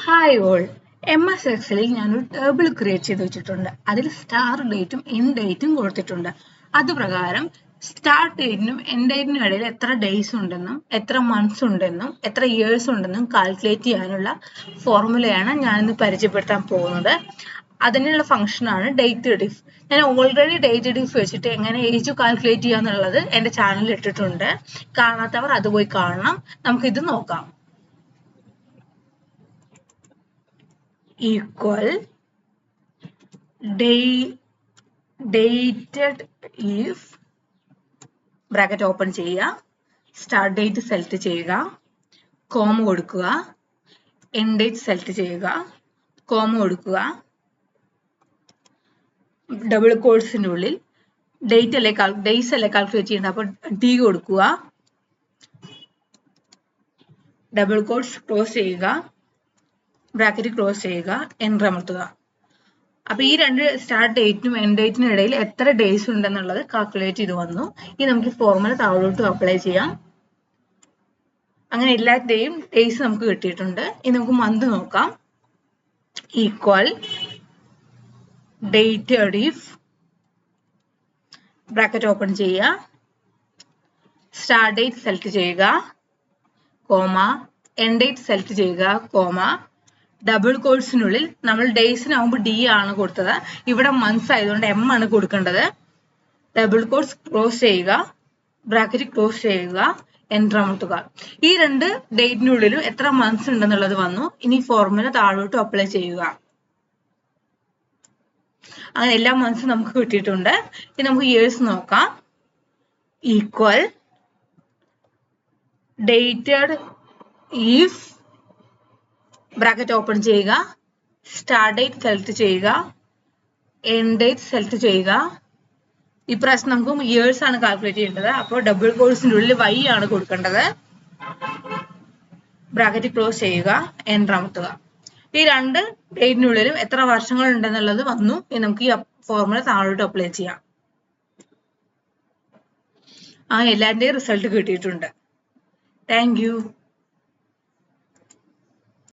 Hi all, MS എക്സലിൽ ഞാനൊരു table create ചെയ്ത് വെച്ചിട്ടുണ്ട്. അതിൽ സ്റ്റാർ ഡേറ്റും എൻഡ് ഡേറ്റും കൊടുത്തിട്ടുണ്ട്. അതുപ്രകാരം സ്റ്റാർട്ട് ഡേറ്റിനും എൻഡ് ഡേറ്റിനും ഇടയിൽ എത്ര ഡേയ്സ് ഉണ്ടെന്നും എത്ര മന്ത്സ് ഉണ്ടെന്നും എത്ര ഇയേഴ്സ് ഉണ്ടെന്നും കാൽക്കുലേറ്റ് ചെയ്യാനുള്ള ഫോർമുലയാണ് ഞാനിന്ന് പരിചയപ്പെടുത്താൻ പോകുന്നത്. അതിനുള്ള ഫംഗ്ഷനാണ് ഡേറ്റ് ഡിഫ്. ഞാൻ ഓൾറെഡി ഡേറ്റ് ഡിഫ് വെച്ചിട്ട് എങ്ങനെ ഏജ് കാൽക്കുലേറ്റ് ചെയ്യാന്നുള്ളത് എൻ്റെ ചാനലിൽ ഇട്ടിട്ടുണ്ട്. കാണാത്തവർ അത് പോയി കാണണം. നമുക്കിത് നോക്കാം. Equal dated if bracket open ചെയ്യുക, സ്റ്റാർട്ട് ഡേറ്റ് സെലക്ട് ചെയ്യുക, കോമ കൊടുക്കുക, എൻഡ് ഡേറ്റ് സെലക്ട് ചെയ്യുക, കോമ കൊടുക്കുക, ഡബിൾ കോട്സിന്റെ ഉള്ളിൽ ഡേയ്സ് അല്ലേ കാൽക്കുലേറ്റ് ചെയ്യേണ്ടത്, അപ്പോൾ ഡി കൊടുക്കുക, ഡബിൾ കോട്സ് ക്ലോസ് ചെയ്യുക, ബ്രാക്കറ്റ് ക്ലോസ് ചെയ്യുക, എൻ്റർ അമർത്തുക. അപ്പൊ ഈ രണ്ട് സ്റ്റാർട്ട് ഡേറ്റിനും എൻഡ് ഡേറ്റിനും ഇടയിൽ എത്ര ഡേയ്സ് ഉണ്ടെന്നുള്ളത് കാൽക്കുലേറ്റ് ചെയ്ത് വന്നു. ഇനി നമുക്ക് ഫോർമുല താഴോട്ട് അപ്ലൈ ചെയ്യാം. അങ്ങനെ എല്ലാത്തിന്റെയും ഡേയ്സ് നമുക്ക് കിട്ടിയിട്ടുണ്ട്. ഇനി നമുക്ക് മന്ത് നോക്കാം. Equal dated if bracket open ചെയ്യുക, സ്റ്റാർട്ട് ഡേറ്റ് സെലക്ട് ചെയ്യുക, കോമ, എൻഡ് ഡേറ്റ് സെലക്ട് ചെയ്യുക, കോമ, ഡബിൾ കോഴ്സിനുള്ളിൽ നമ്മൾ ഡേയ്സിനാവുമ്പോൾ ഡി ആണ് കൊടുത്തത്, ഇവിടെ മന്ത്സ് ആയതുകൊണ്ട് എം ആണ് കൊടുക്കേണ്ടത്. ഡബിൾ കോഴ്സ് ക്ലോസ് ചെയ്യുക, ബ്രാക്കറ്റ് ക്ലോസ് ചെയ്യുക, എൻ്റർ അമർത്തുക. ഈ രണ്ട് ഡേറ്റിനുള്ളിലും എത്ര മന്ത്സ് ഉണ്ടെന്നുള്ളത് വന്നു. ഇനി ഫോർമുല താഴോട്ട് അപ്ലൈ ചെയ്യുക. അങ്ങനെ എല്ലാ മന്ത്സും നമുക്ക് കിട്ടിയിട്ടുണ്ട്. ഇനി നമുക്ക് ഇയേഴ്സ് നോക്കാം. Equal dated if bracket open ചെയ്യുക, സ്റ്റാർട്ട് ഡേറ്റ് സെലക്ട് ചെയ്യുക, എൻഡ് ഡേറ്റ് സെലക്ട് ചെയ്യുക. ഇപ്രാവശ്യം നമുക്ക് ഇയേഴ്സ് ആണ് കാൽക്കുലേറ്റ് ചെയ്യേണ്ടത്, അപ്പോൾ ഡബിൾ കോഴ്സിന്റെ ഉള്ളിൽ y ആണ് കൊടുക്കേണ്ടത്. ബ്രാക്കറ്റ് ക്ലോസ് ചെയ്യുക, എൻ്റർ അമർത്തുക. ഈ രണ്ട് ഡേറ്റിനുള്ളിലും എത്ര വർഷങ്ങൾ ഉണ്ടെന്നുള്ളത് വന്നു. ഇനി നമുക്ക് ഈ ഫോർമുല താഴോട്ട് അപ്ലൈ ചെയ്യാം. എല്ലാവരുടെയും റിസൾട്ട് കിട്ടിയിട്ടുണ്ട്. Thank you.